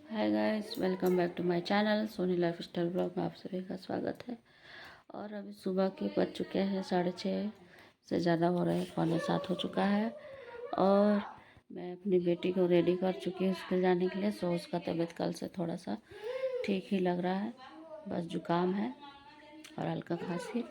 Hi guys, welcome back to my channel Soni life style blog में आप सभी का स्वागत है। और अभी सुबह के बज चुके हैं 6:30 से ज़्यादा हो रहे हैं, 6:45 हो चुका है। और मैं अपनी बेटी को रेडी कर चुकी हूँ स्कूल जाने के लिए। सो उसका तबीयत कल से थोड़ा सा ठीक ही लग रहा है, बस जुकाम है और हल्का खांसी।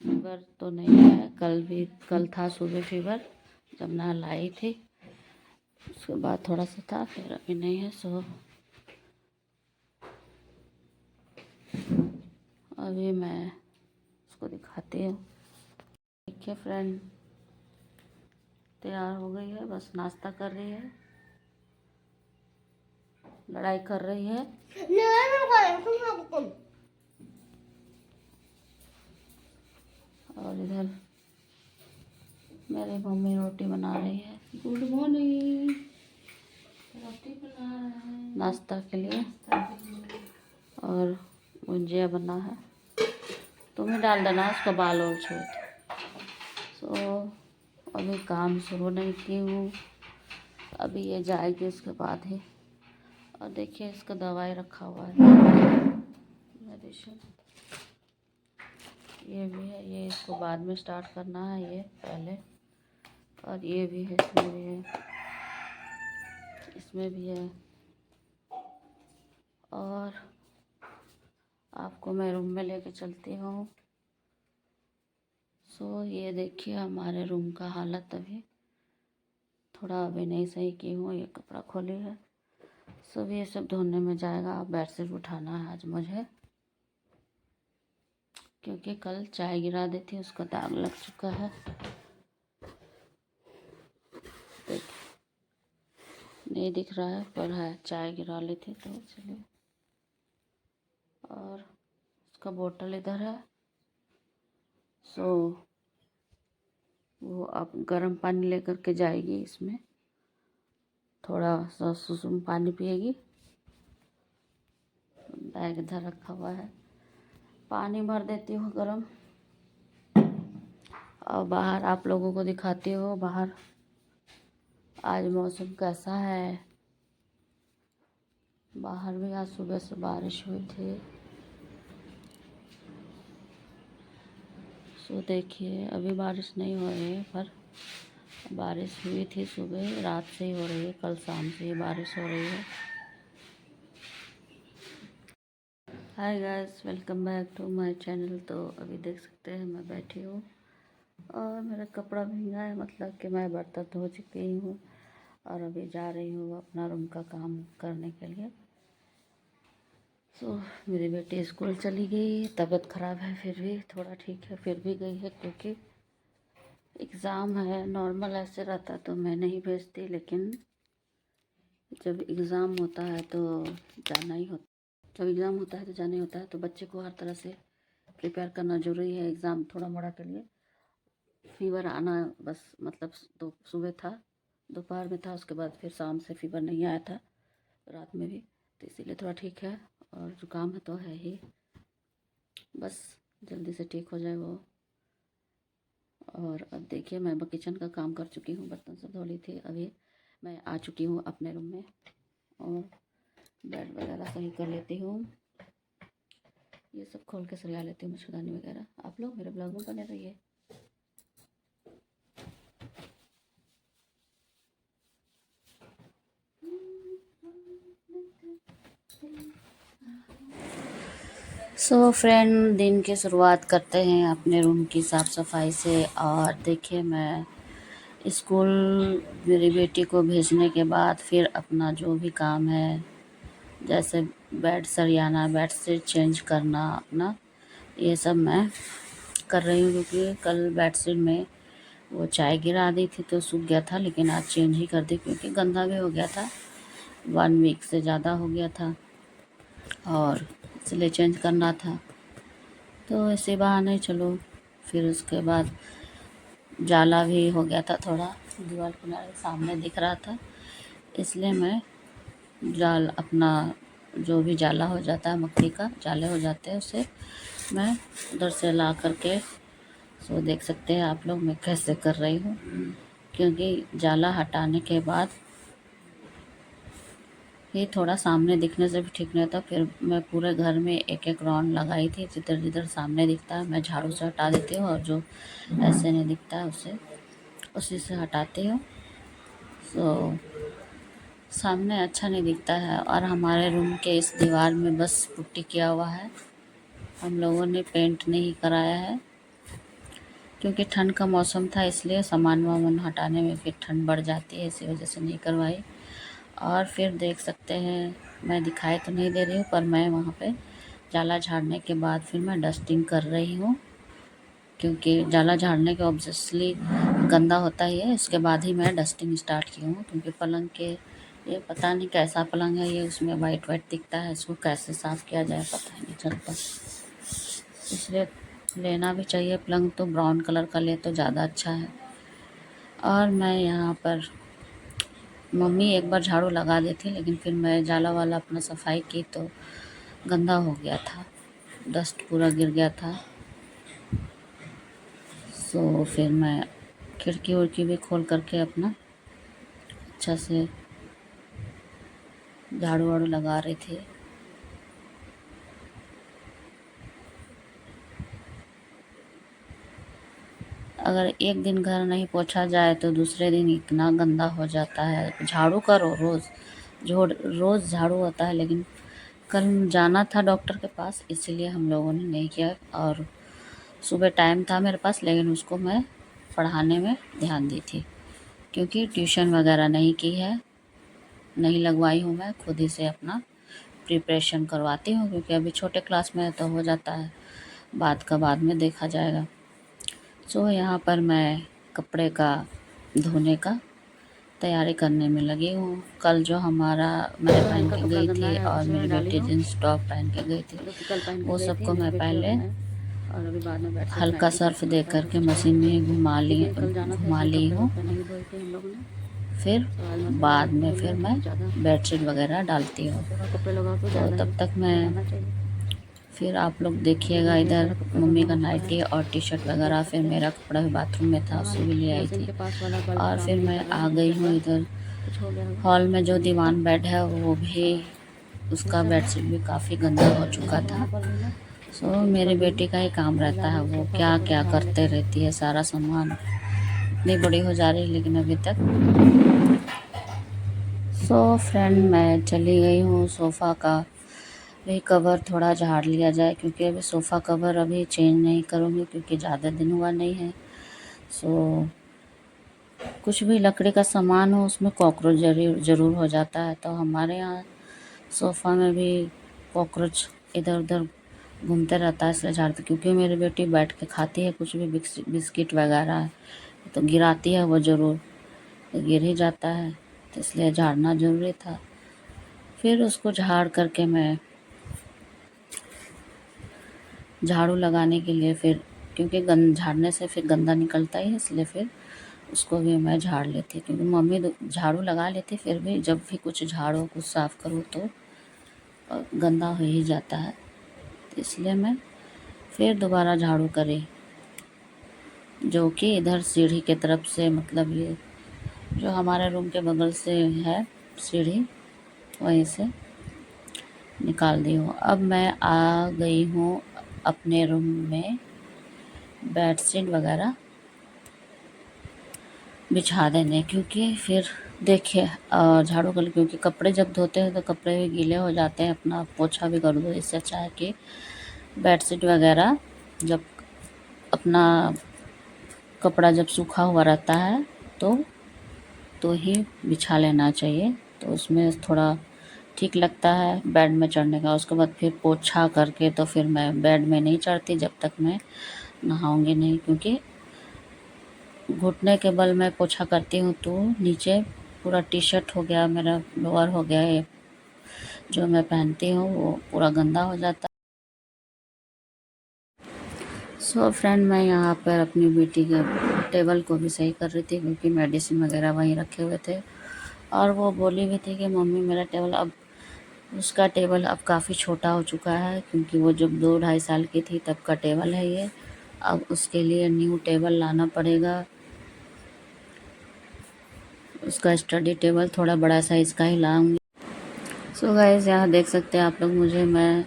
फीवर तो नहीं है, कल था सुबह फीवर जब नहलाई थी, उसके बाद थोड़ा सा था, फिर अभी नहीं है। सो अभी मैं उसको दिखाती हूँ। देखिए फ्रेंड, तैयार हो गई है, बस नाश्ता कर रही है, लड़ाई कर रही है। और इधर मेरी मम्मी रोटी बना रही है। Good morning. रोटी बना रहे हैं नाश्ता के लिए, और भुजिया बना है। तुम्हें डाल देना, उसका बाल और छोड़। सो अभी काम शुरू नहीं की हूँ, अभी ये जाएगी उसके बाद ही। और देखिए इसका दवाई रखा हुआ है, मेडिसिन ये भी है। ये इसको बाद में स्टार्ट करना है, ये पहले। और ये भी है, इसमें भी है, इसमें भी है। और आपको मैं रूम में लेके चलती हूँ। सो ये देखिए हमारे रूम का हालत। अभी थोड़ा अभी नहीं सही की हूँ, ये कपड़ा खोली है। सब ये सब धोने में जाएगा। बेडशीट उठाना है आज मुझे, क्योंकि कल चाय गिरा दी थी, उसका दाग लग चुका है। नहीं दिख रहा है पर है, चाय गिरा ली थी तो चलिए। और उसका बोतल इधर है। सो वो अब गर्म पानी लेकर के जाएगी, इसमें थोड़ा सा सुसुम पानी पिएगी। बैग इधर रखा हुआ है, पानी भर देती हूँ गर्म। और बाहर आप लोगों को दिखाती हूँ, बाहर आज मौसम कैसा है। बाहर भी आज सुबह से बारिश हुई थी। सो देखिए अभी बारिश नहीं हो रही है, पर बारिश हुई थी सुबह, रात से ही हो रही है, कल शाम से ही बारिश हो रही है। Hi guys, welcome back to my channel. तो अभी देख सकते हैं मैं बैठी हूँ और मेरा कपड़ा भींगा है, मतलब कि मैं बर्तन धो चुकी हूँ और अभी जा रही हूँ अपना रूम का काम करने के लिए। सो मेरी बेटी स्कूल चली गई, तबीयत ख़राब है फिर भी थोड़ा ठीक है, फिर भी गई है क्योंकि एग्ज़ाम है। नॉर्मल ऐसे रहता तो मैं नहीं भेजती, लेकिन जब एग्ज़ाम होता है तो जाना ही होता जब एग्ज़ाम होता है तो जाना ही होता है। तो बच्चे को हर तरह से प्रिपेयर करना ज़रूरी है एग्ज़ाम थोड़ा मोड़ा के लिए। फीवर आना बस मतलब तो सुबह था, दोपहर में था, उसके बाद फिर शाम से फीवर नहीं आया था, रात में भी, तो इसीलिए थोड़ा ठीक है। और जुकाम है तो है ही, बस जल्दी से ठीक हो जाए वो। और अब देखिए मैं किचन का काम कर चुकी हूँ, बर्तन सब धो ली थी। अभी मैं आ चुकी हूँ अपने रूम में और बेड वगैरह सही कर लेती हूँ, ये सब खोल के सरिया लेती हूँ, मच्छरदानी वगैरह। आप लोग मेरे ब्लॉग में बने रहिए। सो फ्रेंड, दिन की शुरुआत करते हैं अपने रूम की साफ़ सफाई से। और देखिए मैं स्कूल मेरी बेटी को भेजने के बाद फिर अपना जो भी काम है, जैसे बेड सरियाना, बेडशीट चेंज करना अपना, ये सब मैं कर रही हूँ। क्योंकि कल बेडशीट में वो चाय गिरा दी थी तो सूख गया था, लेकिन आज चेंज ही कर दी क्योंकि गंदा भी हो गया था, 1 वीक से ज़्यादा हो गया था और इसलिए चेंज करना था। तो ऐसे बहाने चलो। फिर उसके बाद जाला भी हो गया था, थोड़ा दीवार किनारे सामने दिख रहा था, इसलिए मैं जाल अपना जो भी जाला हो जाता है, मक्खी का जाले हो जाते हैं, उसे मैं उधर से ला करके, सो देख सकते हैं आप लोग मैं कैसे कर रही हूँ। क्योंकि जाला हटाने के बाद फिर थोड़ा सामने दिखने से भी ठीक नहीं था, फिर मैं पूरे घर में एक एक राउंड लगाई थी। जिधर जिधर सामने दिखता है मैं झाड़ू से हटा देती हूँ, और जो ऐसे नहीं दिखता है उसे उसी से हटाती हूँ। तो सामने अच्छा नहीं दिखता है। और हमारे रूम के इस दीवार में बस पुट्टी किया हुआ है, हम लोगों ने पेंट नहीं कराया है, क्योंकि ठंड का मौसम था इसलिए सामान वामान हटाने में फिर ठंड बढ़ जाती है, इसी वजह से नहीं करवाई। और फिर देख सकते हैं, मैं दिखाई तो नहीं दे रही हूँ, पर मैं वहाँ पे जाला झाड़ने के बाद फिर मैं डस्टिंग कर रही हूँ, क्योंकि जाला झाड़ने के ऑब्वियसली गंदा होता ही है, इसके बाद ही मैं डस्टिंग स्टार्ट की हूँ। क्योंकि पलंग के, ये पता नहीं कैसा पलंग है, ये उसमें वाइट वाइट दिखता है, इसको कैसे साफ़ किया जाए पता ही नहीं चलता। इसलिए लेना भी चाहिए पलंग तो ब्राउन कलर का ले तो ज़्यादा अच्छा है। और मैं यहाँ पर, मम्मी एक बार झाड़ू लगा दी थी, लेकिन फिर मैं जाला वाला अपना सफाई की तो गंदा हो गया था, डस्ट पूरा गिर गया था। सो फिर मैं खिड़की उड़की भी खोल करके अपना अच्छा से झाड़ू वाड़ू लगा रही थी। अगर एक दिन घर नहीं पोछा जाए तो दूसरे दिन इतना गंदा हो जाता है। झाड़ू करो रोज़, जो रोज़ झाड़ू होता है, लेकिन कल जाना था डॉक्टर के पास, इसीलिए हम लोगों ने नहीं किया। और सुबह टाइम था मेरे पास, लेकिन उसको मैं पढ़ाने में ध्यान दी थी, क्योंकि ट्यूशन वगैरह नहीं की है, नहीं लगवाई हूँ। मैं खुद ही से अपना प्रिपरेशन करवाती हूँ, क्योंकि अभी छोटे क्लास में है तो हो जाता है, बाद में देखा जाएगा। सो यहाँ पर मैं कपड़े का धोने का तैयारी करने में लगी हूँ। कल जो हमारा मैं पहन के गई थी और मेरी बेटी जींस टॉप पहन के गई थी, वो सबको मैं पहले हल्का सर्फ दे करके मशीन में घुमा ली हूँ। फिर बाद में फिर मैं बेडशीट वगैरह डालती हूँ। तो तब तक मैं, फिर आप लोग देखिएगा, इधर मम्मी का नाइटी और टी शर्ट वगैरह, फिर मेरा कपड़ा भी बाथरूम में था उसे भी ले आई थी। और फिर मैं आ गई हूँ इधर हॉल में। जो दीवान बेड है वो भी, उसका बेडशीट भी काफ़ी गंदा हो चुका था। सो मेरी बेटी का ही काम रहता है, वो क्या क्या करते रहती है, सारा सामान। इतनी बड़ी हो जा रही है लेकिन अभी तक। सो फ्रेंड, मैं चली गई हूँ। सोफ़ा का भी कवर थोड़ा झाड़ लिया जाए, क्योंकि अभी सोफ़ा कवर अभी चेंज नहीं करूँगी, क्योंकि ज़्यादा दिन हुआ नहीं है। सो कुछ भी लकड़ी का सामान हो उसमें कॉकरोच ज़रूर हो जाता है। तो हमारे यहाँ सोफ़ा में भी कॉकरोच इधर उधर घूमते रहता है, इसलिए झाड़ती। क्योंकि मेरी बेटी बैठ के खाती है कुछ भी, बिस्किट वगैरह, तो गिराती है वो ज़रूर, तो गिर ही जाता है, तो इसलिए झाड़ना ज़रूरी था। फिर उसको झाड़ करके मैं झाड़ू लगाने के लिए, फिर क्योंकि झाड़ने से फिर गंदा निकलता ही है, इसलिए फिर उसको भी मैं झाड़ लेती। क्योंकि मम्मी झाड़ू लगा लेती, फिर भी जब भी कुछ झाड़ो कुछ साफ़ करो तो गंदा हो ही जाता है, तो इसलिए मैं फिर दोबारा झाड़ू करी, जो कि इधर सीढ़ी के तरफ से, मतलब ये जो हमारे रूम के बगल से है सीढ़ी, वहीं से निकाल दी हूँ। अब मैं आ गई हूँ अपने रूम में बेडशीट वगैरह बिछा देने, क्योंकि फिर देखिए झाड़ू कर, क्योंकि कपड़े जब धोते हैं तो कपड़े भी गीले हो जाते हैं, अपना पोछा भी कर दो। इससे अच्छा है कि बेडशीट वगैरह जब अपना कपड़ा जब सूखा हुआ रहता है तो ही बिछा लेना चाहिए, तो उसमें थोड़ा ठीक लगता है बेड में चढ़ने का। उसके बाद फिर पोछा करके तो फिर मैं बेड में नहीं चढ़ती जब तक मैं नहाऊंगी नहीं, क्योंकि घुटने के बल में पोछा करती हूँ तो नीचे पूरा टी शर्ट हो गया, मेरा लोअर हो गया, ये जो मैं पहनती हूँ वो पूरा गंदा हो जाता है। सो फ्रेंड, मैं यहाँ पर अपनी बेटी के टेबल को भी सही कर रही थी, क्योंकि मेडिसिन वगैरह वहीं रखे हुए थे। और वो बोली भी थी कि मम्मी मेरा टेबल, अब उसका टेबल अब काफ़ी छोटा हो चुका है, क्योंकि वो जब 2-2.5 साल की थी तब का टेबल है ये। अब उसके लिए न्यू टेबल लाना पड़ेगा। उसका स्टडी टेबल थोड़ा बड़ा साइज़ का ही लाऊंगी। सो गाइस यहाँ देख सकते हैं आप लोग मुझे, मैं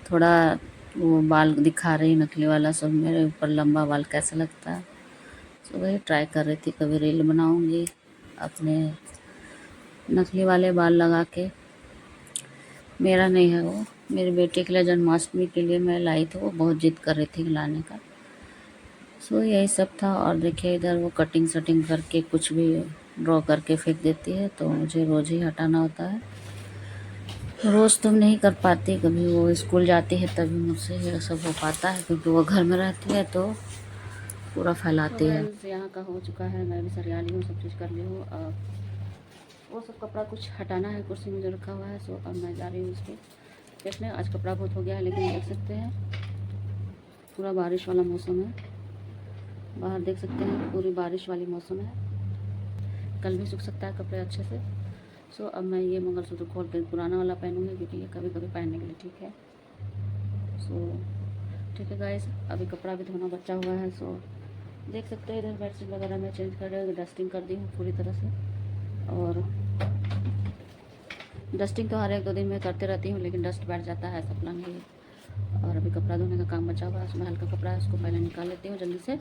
थोड़ा वो बाल दिखा रही नकली वाला, सब मेरे ऊपर लंबा बाल कैसा लगता है। सो वही ट्राई कर रही थी, कभी रील बनाऊंगी अपने नकली वाले बाल लगा के। मेरा नहीं है वो, मेरी बेटी के लिए जन्माष्टमी के लिए मैं लाई थी, वो बहुत जिद कर रही थी लाने का। सो यही सब था। और देखिए इधर वो कटिंग शटिंग करके कुछ भी ड्रॉ करके फेंक देती है, तो मुझे रोज़ ही हटाना होता है। रोज़ तो नहीं कर पाती, कभी वो स्कूल जाती है तभी मुझसे ये सब हो पाता है, क्योंकि वो घर में रहती है तो पूरा फैलाती है। यहाँ का हो चुका है, मैं भी सरिया ली हूँ, सब चीज़ कर ली हूँ। अब वो सब कपड़ा कुछ हटाना है, कुर्सी में जो रखा हुआ है। सो अब मैं जा रही हूँ उसको देखने। आज कपड़ा बहुत हो गया है, लेकिन देख सकते हैं पूरा बारिश वाला मौसम है, बाहर देख सकते हैं पूरी बारिश वाली मौसम है। कल भी सूख सकता है कपड़े अच्छे से। सो अब मैं ये मंगलसूत्र खोल कर पुराना वाला पहनूंगी, क्योंकि ये कभी कभी पहनने के लिए ठीक है। सो ठीक है गाइस, अभी कपड़ा भी धोना बचा हुआ है। सो देख सकते हैं इधर बेडशीट वगैरह मैं चेंज कर रही हूँ, डस्टिंग कर दी हूँ पूरी तरह से। और डस्टिंग तो हर एक 2 दिन में करते रहती हूँ, लेकिन डस्ट बैठ जाता है, ऐसा प्लान नहीं है। और अभी कपड़ा धोने का काम बचा हुआ है, उसमें हल्का कपड़ा है, उसको पहले निकाल लेती हूँ जल्दी से,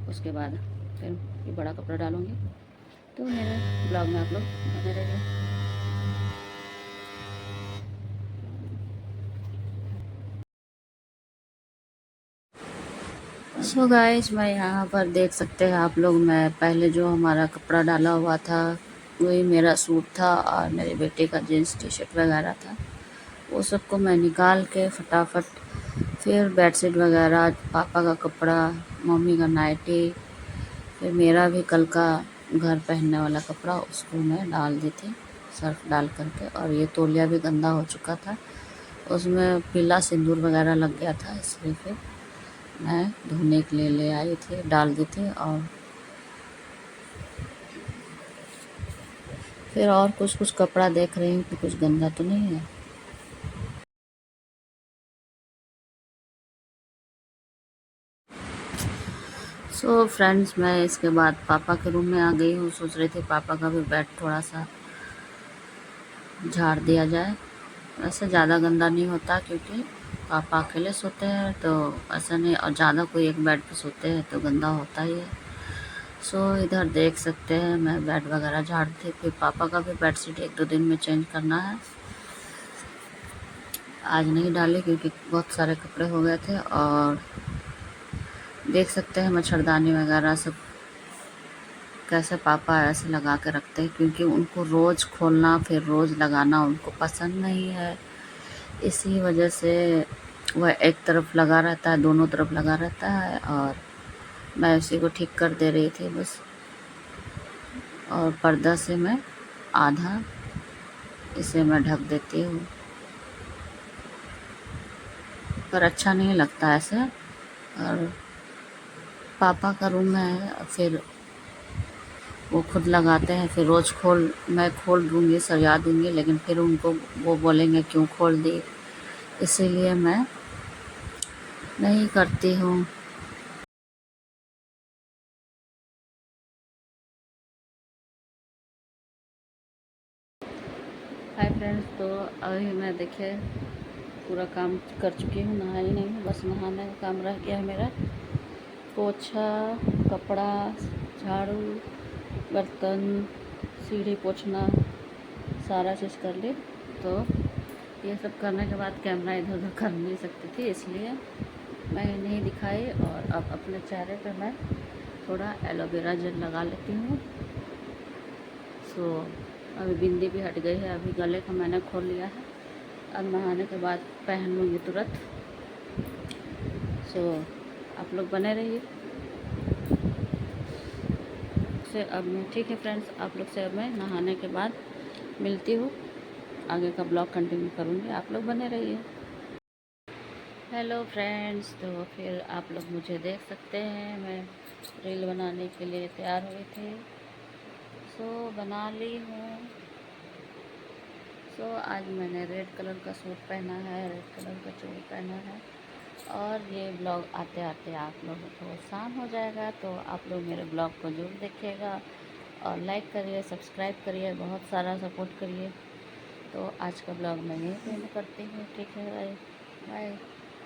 उसके बाद फिर ये बड़ा कपड़ा डालूँगी। तो मेरे ब्लॉग में आप लोग बने रहिए। सो गाइस मैं यहाँ पर देख सकते हैं आप लोग, मैं पहले जो हमारा कपड़ा डाला हुआ था वही मेरा सूट था और मेरे बेटे का जीन्स टी शर्ट वगैरह था, वो सबको मैं निकाल के फटाफट फिर बेडशीट वगैरह, पापा का कपड़ा, मम्मी का नाइटी, फिर मेरा भी कल का घर पहनने वाला कपड़ा, उसको मैं डाल दी थी सर्फ डाल करके। और ये तौलिया भी गंदा हो चुका था, उसमें पीला सिंदूर वगैरह लग गया था, इसलिए फिर मैं धोने के लिए ले आई थी, डाल दी थी। और फिर और कुछ कुछ कपड़ा देख रही हूँ कि कुछ गंदा तो नहीं है। सो फ्रेंड्स मैं इसके बाद पापा के रूम में आ गई हूँ, सोच रही थी पापा का भी बेड थोड़ा सा झाड़ दिया जाए। वैसे ज़्यादा गंदा नहीं होता, क्योंकि पापा अकेले सोते हैं तो ऐसा नहीं, और ज़्यादा कोई एक बेड पे सोते हैं तो गंदा होता ही है। सो इधर देख सकते हैं मैं बेड वगैरह झाड़ दी, फिर पापा का भी बेडशीट 1-2 दिन में चेंज करना है। आज नहीं डाले क्योंकि बहुत सारे कपड़े हो गए थे। और देख सकते हैं मच्छरदानी वगैरह सब कैसे पापा ऐसे लगा के रखते हैं, क्योंकि उनको रोज़ खोलना फिर रोज़ लगाना उनको पसंद नहीं है। इसी वजह से वह एक तरफ लगा रहता है, दोनों तरफ लगा रहता है, और मैं उसी को ठीक कर दे रही थी बस। और पर्दा से मैं आधा इसे मैं ढक देती हूँ, पर अच्छा नहीं लगता ऐसे। और पापा का रूम है, फिर वो खुद लगाते हैं, फिर रोज़ मैं खोल दूँगी, सरिया दूँगी, लेकिन फिर उनको वो बोलेंगे क्यों खोल दी, इसीलिए मैं नहीं करती हूँ। हाय फ्रेंड्स, तो अभी मैं देखिए पूरा काम कर चुकी हूँ, नहाई नहीं हूँ, बस नहाने का काम रह गया है मेरा। पोछा, कपड़ा, झाड़ू, बर्तन, सीढ़ी पोछना, सारा चीज़ कर ली। तो ये सब करने के बाद कैमरा इधर उधर कर नहीं सकती थी, इसलिए मैं नहीं दिखाई। और अब अपने चेहरे पे मैं थोड़ा एलोवेरा जेल लगा लेती हूँ। सो अभी बिंदी भी हट गई है, अभी गले का मैंने खोल लिया है, अब नहाने के बाद पहन लूँगी तुरंत। सो आप लोग बने रहिए। से अब मैं ठीक है फ्रेंड्स, आप लोग से अब मैं नहाने के बाद मिलती हूँ, आगे का ब्लॉग कंटिन्यू करूँगी, आप लोग बने रहिए। हेलो फ्रेंड्स, तो फिर आप लोग मुझे देख सकते हैं, मैं रील बनाने के लिए तैयार हुई थी। सो बना ली हूँ। सो आज मैंने रेड कलर का सूट पहना है, रेड कलर का चूड़ी पहना है। और ये ब्लॉग आते आते आप लोगों को शाम हो जाएगा, तो आप लोग मेरे ब्लॉग को जरूर देखिएगा और लाइक करिए, सब्सक्राइब करिए, बहुत सारा सपोर्ट करिए। तो आज का ब्लॉग मैं यहीं पे एंड करती हूँ। ठीक है, बाय बाय।